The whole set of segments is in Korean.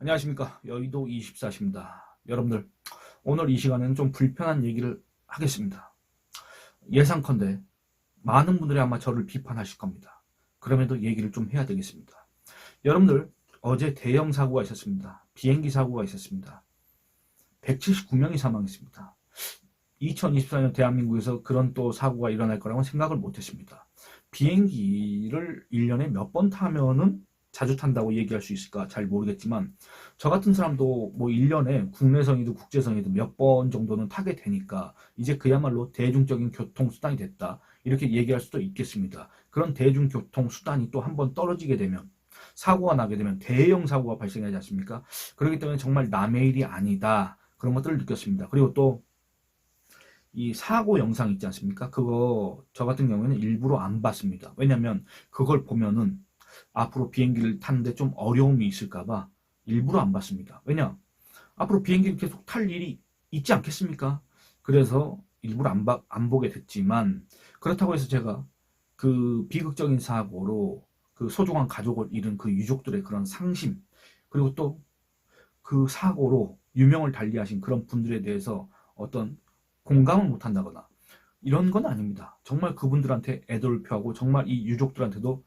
안녕하십니까. 여의도 24시입니다. 여러분들, 오늘 이 시간에는 좀 불편한 얘기를 하겠습니다. 예상컨대 많은 분들이 아마 저를 비판하실 겁니다. 그럼에도 얘기를 좀 해야 되겠습니다. 여러분들, 어제 대형 사고가 있었습니다. 비행기 사고가 있었습니다. 179명이 사망했습니다. 2024년 대한민국에서 그런 또 사고가 일어날 거라고 생각을 못했습니다. 비행기를 1년에 몇 번 타면은 자주 탄다고 얘기할 수 있을까 잘 모르겠지만, 저 같은 사람도 뭐 1년에 국내선이든 국제선이든 몇 번 정도는 타게 되니까 이제 그야말로 대중적인 교통수단이 됐다, 이렇게 얘기할 수도 있겠습니다. 그런 대중교통수단이 또 한 번 떨어지게 되면, 사고가 나게 되면 대형 사고가 발생하지 않습니까? 그렇기 때문에 정말 남의 일이 아니다, 그런 것들을 느꼈습니다. 그리고 또 이 사고 영상 있지 않습니까? 그거 저 같은 경우에는 일부러 안 봤습니다. 왜냐면 그걸 보면은 앞으로 비행기를 타는데 좀 어려움이 있을까봐 일부러 안 봤습니다. 왜냐? 앞으로 비행기를 계속 탈 일이 있지 않겠습니까? 그래서 일부러 안 보게 됐지만, 그렇다고 해서 제가 그 비극적인 사고로 그 소중한 가족을 잃은 그 유족들의 그런 상심, 그리고 또 그 사고로 유명을 달리하신 그런 분들에 대해서 어떤 공감을 못한다거나 이런 건 아닙니다. 정말 그분들한테 애도를 표하고 정말 이 유족들한테도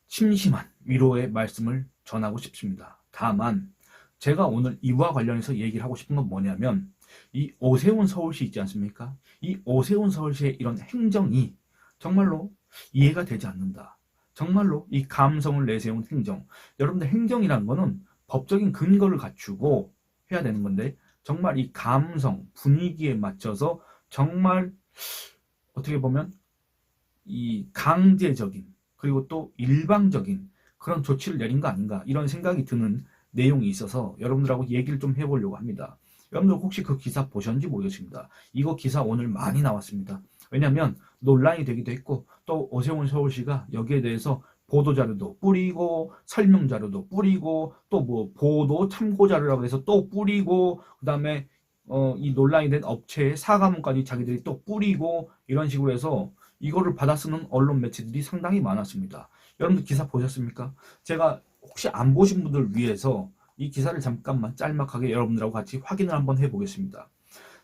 심심한 위로의 말씀을 전하고 싶습니다. 다만 제가 오늘 이와 관련해서 얘기를 하고 싶은 건 뭐냐면, 이 오세훈 서울시 있지 않습니까? 이 오세훈 서울시의 이런 행정이 정말로 이해가 되지 않는다. 정말로 이 감성을 내세운 행정. 여러분들, 행정이라는 거는 법적인 근거를 갖추고 해야 되는 건데, 정말 이 감성, 분위기에 맞춰서 정말 어떻게 보면 이 강제적인, 그리고 또 일방적인 그런 조치를 내린 거 아닌가, 이런 생각이 드는 내용이 있어서 여러분들하고 얘기를 좀 해보려고 합니다. 여러분들 혹시 그 기사 보셨는지 모르겠습니다. 이거 기사 오늘 많이 나왔습니다. 왜냐하면 논란이 되기도 했고, 또 오세훈 서울시가 여기에 대해서 보도자료도 뿌리고 설명자료도 뿌리고 또 뭐 보도 참고자료라고 해서 또 뿌리고, 그 다음에 이 논란이 된 업체의 사과문까지 자기들이 또 뿌리고, 이런 식으로 해서 이거를 받아 쓰는 언론 매체들이 상당히 많았습니다. 여러분들 기사 보셨습니까? 제가 혹시 안 보신 분들 위해서 이 기사를 잠깐만 짤막하게 여러분들하고 같이 확인을 한번 해보겠습니다.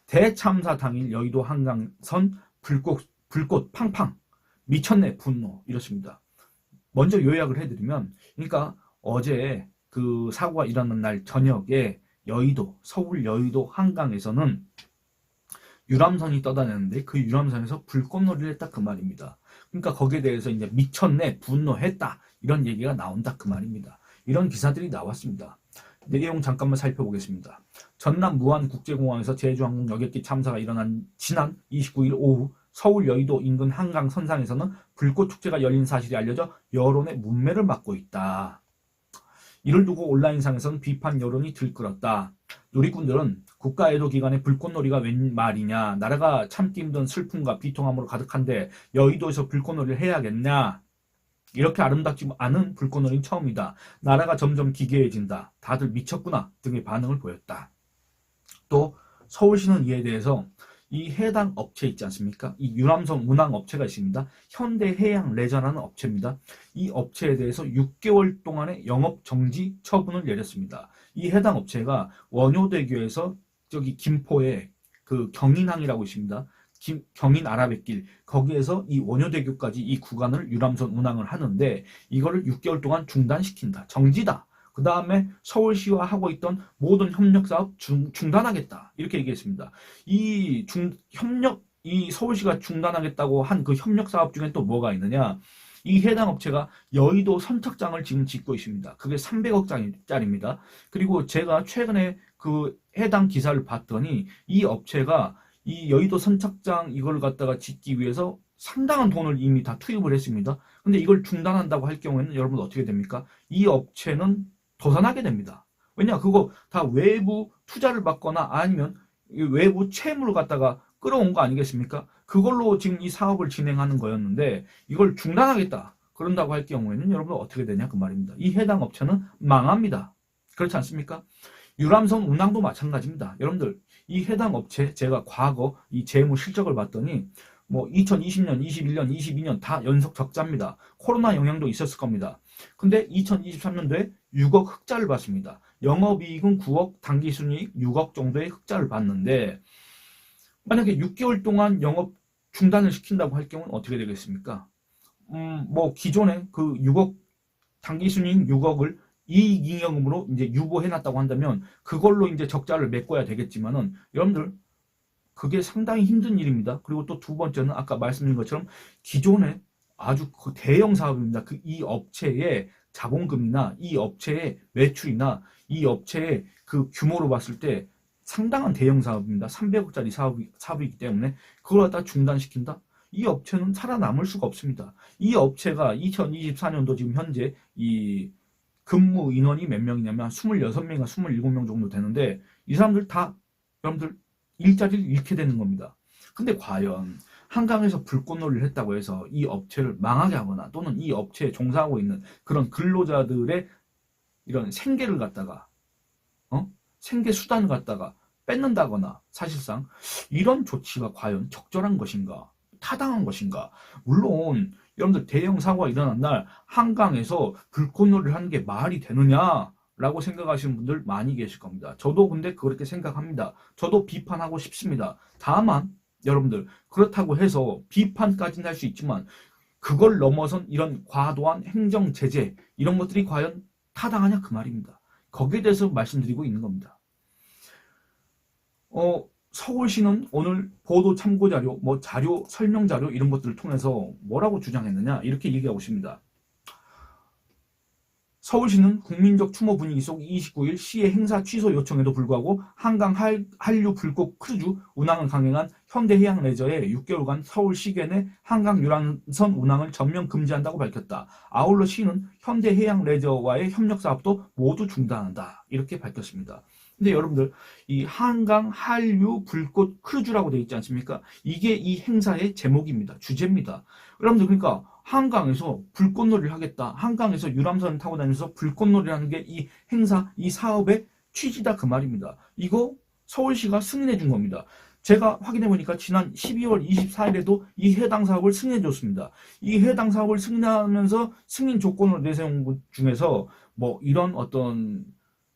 대참사 당일 여의도 한강선 불꽃 팡팡, 미쳤네 분노, 이렇습니다. 먼저 요약을 해드리면, 그러니까 어제 그 사고가 일어난 날 저녁에 서울 여의도 한강에서는 유람선이 떠다녔는데, 그 유람선에서 불꽃놀이를 했다, 그 말입니다. 그러니까 거기에 대해서 이제 미쳤네, 분노했다, 이런 얘기가 나온다, 그 말입니다. 이런 기사들이 나왔습니다. 내용 잠깐만 살펴보겠습니다. 전남 무안국제공항에서 제주항공 여객기 참사가 일어난 지난 29일 오후 서울 여의도 인근 한강 선상에서는 불꽃 축제가 열린 사실이 알려져 여론의 문매를 맞고 있다. 이를 두고 온라인상에서는 비판 여론이 들끓었다. 누리꾼들은 국가 애도 기간에 불꽃놀이가 웬 말이냐, 나라가 참기 힘든 슬픔과 비통함으로 가득한데 여의도에서 불꽃놀이를 해야겠냐, 이렇게 아름답지 않은 불꽃놀이는 처음이다, 나라가 점점 기괴해진다, 다들 미쳤구나 등의 반응을 보였다. 또 서울시는 이에 대해서 이 해당 업체 있지 않습니까? 이 유람선 운항 업체가 있습니다. 현대해양레저라는 업체입니다. 이 업체에 대해서 6개월 동안의 영업 정지 처분을 내렸습니다. 이 해당 업체가 원효대교에서 저기 김포에 그 경인항이라고 있습니다. 경인 아라뱃길, 거기에서 이 원효대교까지 이 구간을 유람선 운항을 하는데, 이거를 6개월 동안 중단시킨다, 정지다. 그 다음에 서울시와 하고 있던 모든 협력사업 중단하겠다, 이렇게 얘기했습니다. 이 서울시가 중단하겠다고 한 그 협력사업 중에 또 뭐가 있느냐, 이 해당 업체가 여의도 선착장을 지금 짓고 있습니다. 그게 300억짜리입니다. 그리고 제가 최근에 그 해당 기사를 봤더니 이 업체가 이 여의도 선착장 이걸 갖다가 짓기 위해서 상당한 돈을 이미 다 투입을 했습니다. 근데 이걸 중단한다고 할 경우에는 여러분 어떻게 됩니까? 이 업체는 도산하게 됩니다. 왜냐, 그거 다 외부 투자를 받거나 아니면 외부 채무를 갖다가 끌어온 거 아니겠습니까? 그걸로 지금 이 사업을 진행하는 거였는데, 이걸 중단하겠다 그런다고 할 경우에는 여러분 어떻게 되냐, 그 말입니다. 이 해당 업체는 망합니다. 그렇지 않습니까? 유람선 운항도 마찬가지입니다. 여러분들, 이 해당 업체 제가 과거 이 재무 실적을 봤더니 뭐 2020년, 21년, 22년 다 연속 적자입니다. 코로나 영향도 있었을 겁니다. 근데 2023년도에 6억 흑자를 받습니다. 영업이익은 9억, 당기순이익 6억 정도의 흑자를 받는데 만약에 6개월 동안 영업 중단을 시킨다고 할 경우는 어떻게 되겠습니까? 뭐 기존에 그 6억 당기순이익 6억을 이익 잉여금으로 이제 유보해놨다고 한다면 그걸로 이제 적자를 메꿔야 되겠지만은 여러분들 그게 상당히 힘든 일입니다. 그리고 또 두 번째는 아까 말씀드린 것처럼 기존에 아주 그 대형 사업입니다. 그 이 업체의 자본금이나 이 업체의 매출이나 이 업체의 그 규모로 봤을 때 상당한 대형 사업입니다. 300억짜리 사업이기 때문에 그걸 갖다 중단시킨다? 이 업체는 살아남을 수가 없습니다. 이 업체가 2024년도 지금 현재 이 근무 인원이 몇 명이냐면 26명인가 27명 정도 되는데 이 사람들 다 여러분들 일자리를 잃게 되는 겁니다. 근데 과연 한강에서 불꽃놀이를 했다고 해서 이 업체를 망하게 하거나 또는 이 업체에 종사하고 있는 그런 근로자들의 이런 생계를 갖다가 생계 수단을 갖다가 뺏는다거나 사실상 이런 조치가 과연 적절한 것인가 타당한 것인가. 물론 여러분들 대형 사고가 일어난 날 한강에서 불꽃놀이를 하는 게 말이 되느냐 라고 생각하시는 분들 많이 계실 겁니다. 저도 근데 그렇게 생각합니다. 저도 비판하고 싶습니다. 다만 여러분들 그렇다고 해서 비판까지는 할 수 있지만 그걸 넘어선 이런 과도한 행정 제재 이런 것들이 과연 타당하냐 그 말입니다. 거기에 대해서 말씀드리고 있는 겁니다. 서울시는 오늘 보도 참고 자료, 뭐 자료, 설명 자료 이런 것들을 통해서 뭐라고 주장했느냐 이렇게 얘기하고 있습니다. 서울시는 국민적 추모 분위기 속 29일 시의 행사 취소 요청에도 불구하고 한강 한류 불꽃 크루즈 운항을 강행한 현대해양레저에 6개월간 서울시계 내 한강 유람선 운항을 전면 금지한다고 밝혔다. 아울러 시는 현대해양레저와의 협력 사업도 모두 중단한다. 이렇게 밝혔습니다. 근데 여러분들 이 한강 한류 불꽃 크루즈라고 되어 있지 않습니까? 이게 이 행사의 제목입니다. 주제입니다. 여러분들 그러니까 한강에서 불꽃놀이를 하겠다. 한강에서 유람선을 타고 다니면서 불꽃놀이를 하는 게 이 행사, 이 사업의 취지다 그 말입니다. 이거 서울시가 승인해 준 겁니다. 제가 확인해 보니까 지난 12월 24일에도 이 해당 사업을 승인해 줬습니다. 이 해당 사업을 승인하면서 승인 조건을 내세운 것 중에서 뭐 이런 어떤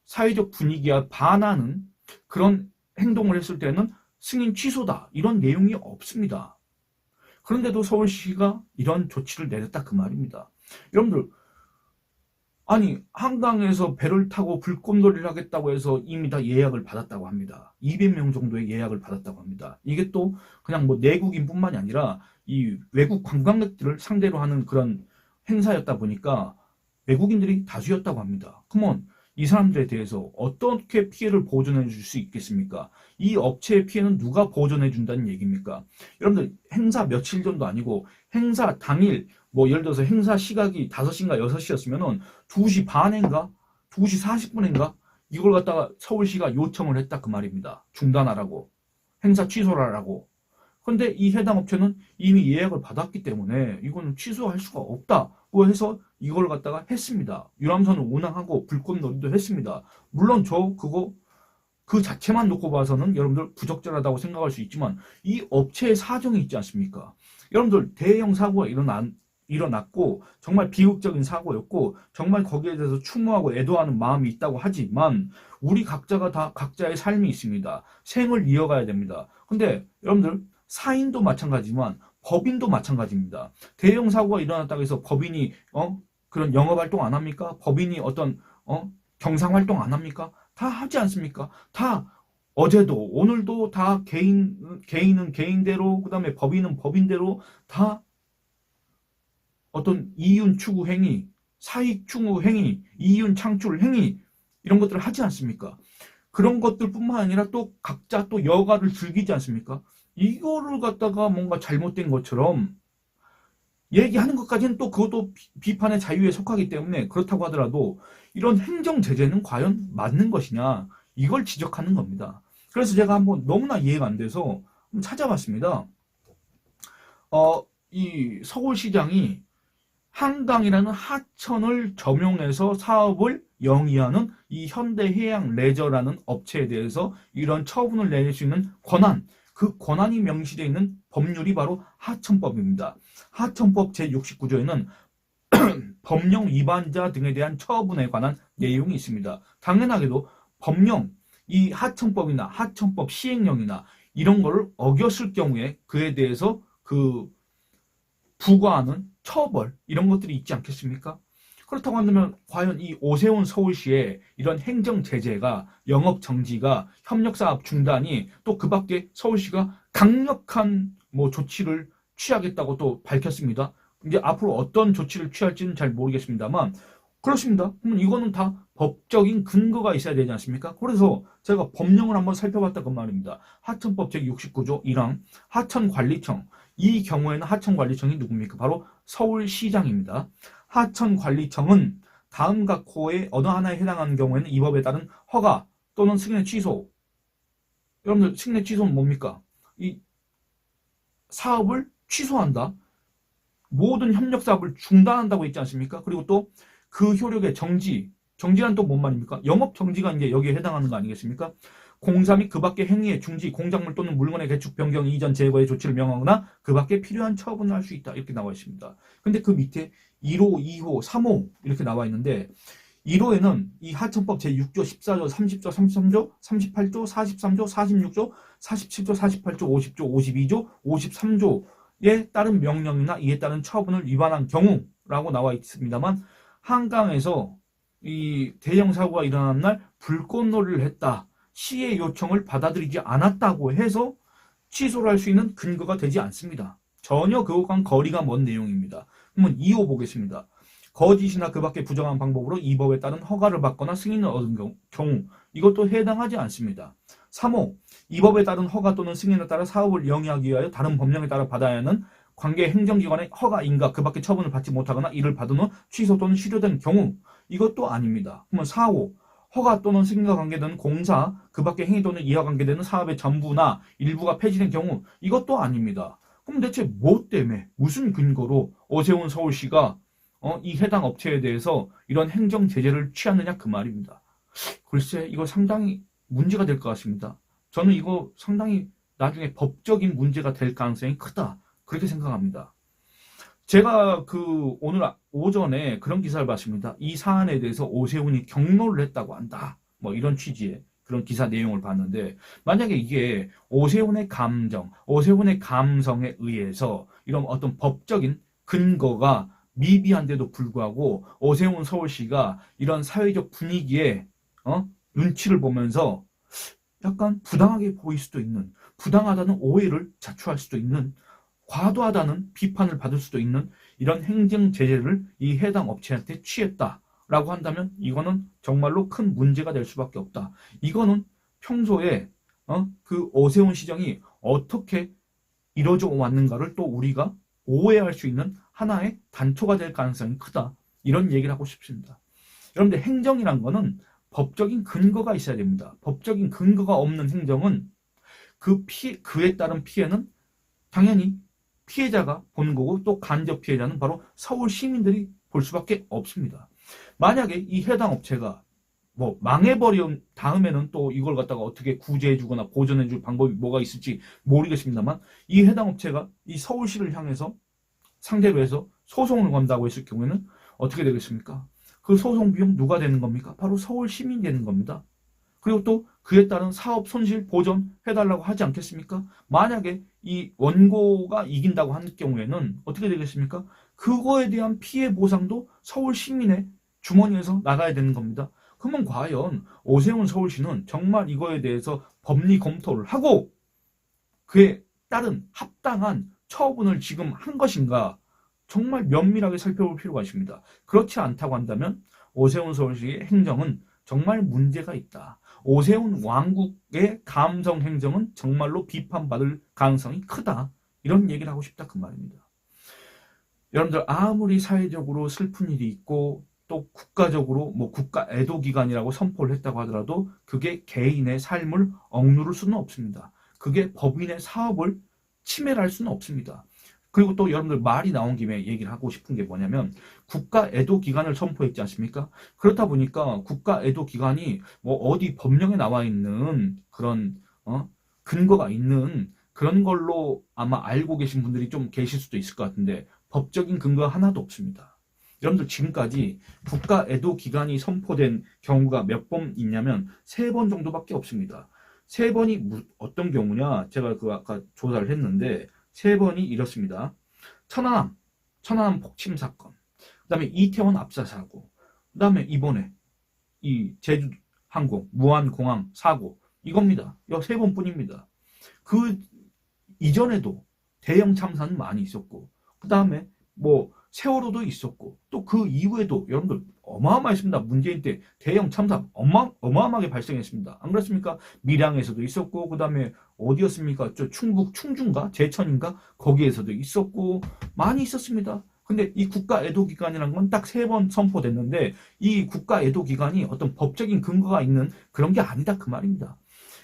사회적 분위기와 반하는 그런 행동을 했을 때는 승인 취소다. 이런 내용이 없습니다. 그런데도 서울시가 이런 조치를 내렸다 그 말입니다. 여러분들 아니 한강에서 배를 타고 불꽃놀이를 하겠다고 해서 이미 다 예약을 받았다고 합니다. 200명 정도의 예약을 받았다고 합니다. 이게 또 그냥 뭐 내국인뿐만이 아니라 이 외국 관광객들을 상대로 하는 그런 행사였다 보니까 외국인들이 다수였다고 합니다. 그러면 이 사람들에 대해서 어떻게 피해를 보전해 줄 수 있겠습니까? 이 업체의 피해는 누가 보전해 준다는 얘기입니까? 여러분들 행사 며칠 전도 아니고 행사 당일 뭐 예를 들어서 행사 시각이 5시인가 6시였으면은 2시 반인가 2시 40분인가 이걸 갖다가 서울시가 요청을 했다 그 말입니다. 중단하라고 행사 취소를 하라고. 근데 이 해당 업체는 이미 예약을 받았기 때문에 이거는 취소할 수가 없다고 해서 이걸 갖다가 했습니다. 유람선을 운항하고 불꽃놀이도 했습니다. 물론 저 그거 그 자체만 놓고 봐서는 여러분들 부적절하다고 생각할 수 있지만 이 업체의 사정이 있지 않습니까? 여러분들 대형 사고가 일어났고 정말 비극적인 사고였고 정말 거기에 대해서 추모하고 애도하는 마음이 있다고 하지만 우리 각자가 다 각자의 삶이 있습니다. 생을 이어가야 됩니다. 근데 여러분들 사인도 마찬가지지만 법인도 마찬가지입니다. 대형 사고가 일어났다고 해서 법인이 그런 영업 활동 안 합니까? 법인이 어떤 경상 활동 안 합니까? 다 하지 않습니까? 다 어제도 오늘도 다 개인은 개인대로 그다음에 법인은 법인대로 다 어떤 이윤 추구 행위, 사익 추구 행위, 이윤 창출 행위 이런 것들을 하지 않습니까? 그런 것들뿐만 아니라 또 각자 또 여가를 즐기지 않습니까? 이거를 갖다가 뭔가 잘못된 것처럼 얘기하는 것까지는 또 그것도 비판의 자유에 속하기 때문에 그렇다고 하더라도 이런 행정 제재는 과연 맞는 것이냐 이걸 지적하는 겁니다. 그래서 제가 한번 너무나 이해가 안 돼서 찾아봤습니다. 이 서울시장이 한강이라는 하천을 점용해서 사업을 영위하는 이 현대해양레저라는 업체에 대해서 이런 처분을 내릴 수 있는 권한, 그 권한이 명시되어 있는 법률이 바로 하천법입니다. 하천법 제69조에는 법령 위반자 등에 대한 처분에 관한 내용이 있습니다. 당연하게도 법령, 이 하청법이나 하청법 시행령이나 이런 거를 어겼을 경우에 그에 대해서 부과하는 처벌 이런 것들이 있지 않겠습니까? 그렇다고 한다면 과연 이 오세훈 서울시의 이런 행정 제재가 영업 정지가 협력사업 중단이 또 그 밖에 서울시가 강력한 조치를 취하겠다고 또 밝혔습니다. 이제 앞으로 어떤 조치를 취할지는 잘 모르겠습니다만 그렇습니다. 그러면 이거는 다 법적인 근거가 있어야 되지 않습니까? 그래서 제가 법령을 한번 살펴봤다 그 말입니다. 하천법 제69조 1항 하천관리청, 이 경우에는 하천관리청이 누굽니까? 바로 서울시장입니다. 하천관리청은 다음 각 호의 어느 하나에 해당하는 경우에는 이 법에 따른 허가 또는 승인의 취소. 여러분들 승인의 취소는 뭡니까? 이 사업을 취소한다. 모든 협력 사업을 중단한다고 했지 않습니까? 그리고 또 그 효력의 정지란 또 뭔 말입니까? 영업 정지가 이제 여기에 해당하는 거 아니겠습니까? 공사 및 그 밖의 행위의 중지, 공작물 또는 물건의 개축, 변경, 이전, 제거의 조치를 명하거나 그 밖에 필요한 처분을 할 수 있다. 이렇게 나와 있습니다. 근데 그 밑에 1호, 2호, 3호 이렇게 나와 있는데 1호에는 이 하천법 제6조, 14조, 30조, 33조, 38조, 43조, 46조, 47조, 48조, 50조, 52조, 53조에 따른 명령이나 이에 따른 처분을 위반한 경우라고 나와 있습니다만 한강에서 이 대형 사고가 일어난 날 불꽃놀이를 했다. 시의 요청을 받아들이지 않았다고 해서 취소를 할 수 있는 근거가 되지 않습니다. 전혀 그것과는 거리가 먼 내용입니다. 그러면 2호 보겠습니다. 거짓이나 그 밖의 부정한 방법으로 이 법에 따른 허가를 받거나 승인을 얻은 경우 이것도 해당하지 않습니다. 3호 이 법에 따른 허가 또는 승인에 따라 사업을 영위하기 위하여 다른 법령에 따라 받아야 하는 관계 행정기관의 허가, 인가, 그 밖의 처분을 받지 못하거나 이를 받은 후 취소 또는 실효된 경우 이것도 아닙니다. 그러면 4호 허가 또는 승인과 관계되는 공사, 그 밖의 행위 또는 이와 관계되는 사업의 전부나 일부가 폐지된 경우 이것도 아닙니다. 그럼 대체 뭐 때문에 무슨 근거로 오세훈 서울시가 이 해당 업체에 대해서 이런 행정 제재를 취하느냐 그 말입니다. 글쎄 이거 상당히 문제가 될 것 같습니다. 저는 이거 상당히 나중에 법적인 문제가 될 가능성이 크다. 그렇게 생각합니다. 제가 오늘 오전에 그런 기사를 봤습니다. 이 사안에 대해서 오세훈이 경로를 했다고 한다. 이런 취지의 그런 기사 내용을 봤는데 만약에 이게 오세훈의 감정, 오세훈의 감성에 의해서 이런 어떤 법적인 근거가 미비한데도 불구하고 오세훈 서울시가 이런 사회적 분위기에 눈치를 보면서 약간 부당하게 보일 수도 있는, 부당하다는 오해를 자초할 수도 있는, 과도하다는 비판을 받을 수도 있는 이런 행정 제재를 이 해당 업체한테 취했다라고 한다면 이거는 정말로 큰 문제가 될 수밖에 없다. 이거는 평소에 그 오세훈 시장이 어떻게 이뤄져 왔는가를 또 우리가 오해할 수 있는 하나의 단초가 될 가능성이 크다. 이런 얘기를 하고 싶습니다. 여러분들 행정이란 거는 법적인 근거가 있어야 됩니다. 법적인 근거가 없는 행정은 그에 따른 피해는 당연히 피해자가 보는 거고 또 간접 피해자는 바로 서울 시민들이 볼 수밖에 없습니다. 만약에 이 해당 업체가 망해버린 다음에는 또 이걸 갖다가 어떻게 구제해주거나 보전해줄 방법이 뭐가 있을지 모르겠습니다만 이 해당 업체가 이 서울시를 향해서 상대로 해서 소송을 건다고 했을 경우에는 어떻게 되겠습니까? 그 소송 비용 누가 되는 겁니까? 바로 서울 시민이 되는 겁니다. 그리고 또 그에 따른 사업 손실 보전해달라고 하지 않겠습니까? 만약에 이 원고가 이긴다고 하는 경우에는 어떻게 되겠습니까? 그거에 대한 피해 보상도 서울 시민의 주머니에서 나가야 되는 겁니다. 그러면 과연 오세훈 서울시는 정말 이거에 대해서 법리 검토를 하고 그에 따른 합당한 처분을 지금 한 것인가 정말 면밀하게 살펴볼 필요가 있습니다. 그렇지 않다고 한다면 오세훈 서울시의 행정은 정말 문제가 있다. 오세훈 왕국의 감성 행정은 정말로 비판받을 가능성이 크다. 이런 얘기를 하고 싶다 그 말입니다. 여러분들 아무리 사회적으로 슬픈 일이 있고 또 국가적으로 국가 애도 기간이라고 선포를 했다고 하더라도 그게 개인의 삶을 억누를 수는 없습니다. 그게 법인의 사업을 침해를 할 수는 없습니다. 그리고 또 여러분들 말이 나온 김에 얘기를 하고 싶은 게 뭐냐면 국가 애도 기간을 선포했지 않습니까? 그렇다 보니까 국가 애도 기간이 어디 법령에 나와 있는 그런 근거가 있는 그런 걸로 아마 알고 계신 분들이 좀 계실 수도 있을 것 같은데 법적인 근거가 하나도 없습니다. 여러분들 지금까지 국가 애도 기간이 선포된 경우가 몇 번 있냐면 3번 정도밖에 없습니다. 3번이 어떤 경우냐? 제가 그 아까 조사를 했는데 3번이 이렇습니다. 천안함 폭침 사건, 그다음에 이태원 압사 사고, 그다음에 이번에 이 제주 항공 무안공항 사고, 이겁니다. 이 3번뿐입니다. 그 이전에도 대형 참사는 많이 있었고, 그다음에 뭐 세월호도 있었고, 또 그 이후에도 여러분들 어마어마했습니다. 문재인 때 대형 참사 어마어마하게 발생했습니다. 안 그렇습니까? 밀양에서도 있었고, 그다음에 어디였습니까? 저 충북 충주인가 제천인가 거기에서도 있었고 많이 있었습니다. 근데 이 국가 애도 기간이라는 건 딱 3번 선포됐는데, 이 국가 애도 기간이 어떤 법적인 근거가 있는 그런 게 아니다 그 말입니다.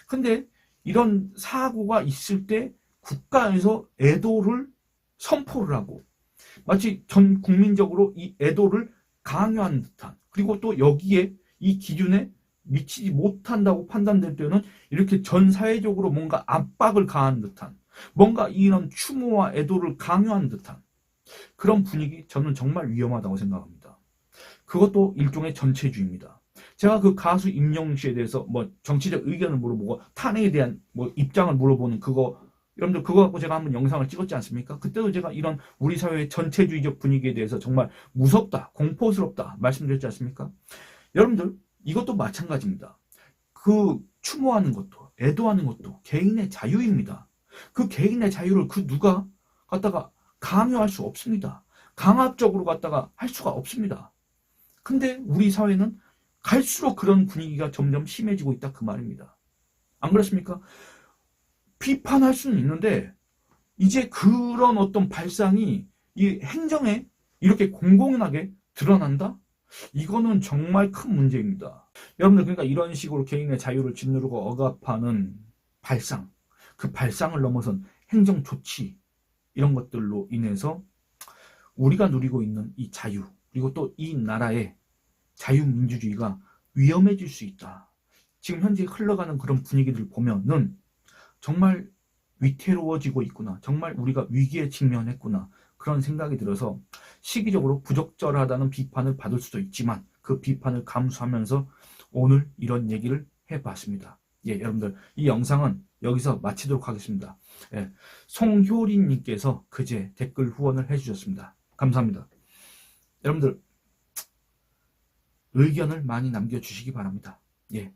근데 이런 사고가 있을 때 국가에서 애도를 선포를 하고, 마치 전 국민적으로 이 애도를 강요하는 듯한, 그리고 또 여기에 이 기준에 미치지 못한다고 판단될 때는 이렇게 전 사회적으로 뭔가 압박을 가하는 듯한, 뭔가 이런 추모와 애도를 강요하는 듯한 그런 분위기, 저는 정말 위험하다고 생각합니다. 그것도 일종의 전체주의입니다. 제가 그 가수 임영웅 씨에 대해서 뭐 정치적 의견을 물어보고 탄핵에 대한 뭐 입장을 물어보는 그거, 여러분들 그거 갖고 제가 한번 영상을 찍었지 않습니까? 그때도 제가 이런 우리 사회의 전체주의적 분위기에 대해서 정말 무섭다, 공포스럽다 말씀드렸지 않습니까? 여러분들 이것도 마찬가지입니다. 그 추모하는 것도 애도하는 것도 개인의 자유입니다. 그 개인의 자유를 그 누가 갖다가 강요할 수 없습니다. 강압적으로 갖다가 할 수가 없습니다. 근데 우리 사회는 갈수록 그런 분위기가 점점 심해지고 있다 그 말입니다. 안 그렇습니까? 비판할 수는 있는데 이제 그런 어떤 발상이 이 행정에 이렇게 공공연하게 드러난다? 이거는 정말 큰 문제입니다. 여러분들 그러니까 이런 식으로 개인의 자유를 짓누르고 억압하는 발상, 그 발상을 넘어선 행정 조치, 이런 것들로 인해서 우리가 누리고 있는 이 자유, 그리고 또 이 나라의 자유민주주의가 위험해질 수 있다. 지금 현재 흘러가는 그런 분위기들 보면은 정말 위태로워지고 있구나. 정말 우리가 위기에 직면했구나. 그런 생각이 들어서 시기적으로 부적절하다는 비판을 받을 수도 있지만 그 비판을 감수하면서 오늘 이런 얘기를 해봤습니다. 예, 여러분들 이 영상은 여기서 마치도록 하겠습니다. 예, 송효린님께서 그제 댓글 후원을 해주셨습니다. 감사합니다. 여러분들 의견을 많이 남겨주시기 바랍니다. 예,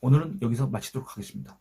오늘은 여기서 마치도록 하겠습니다.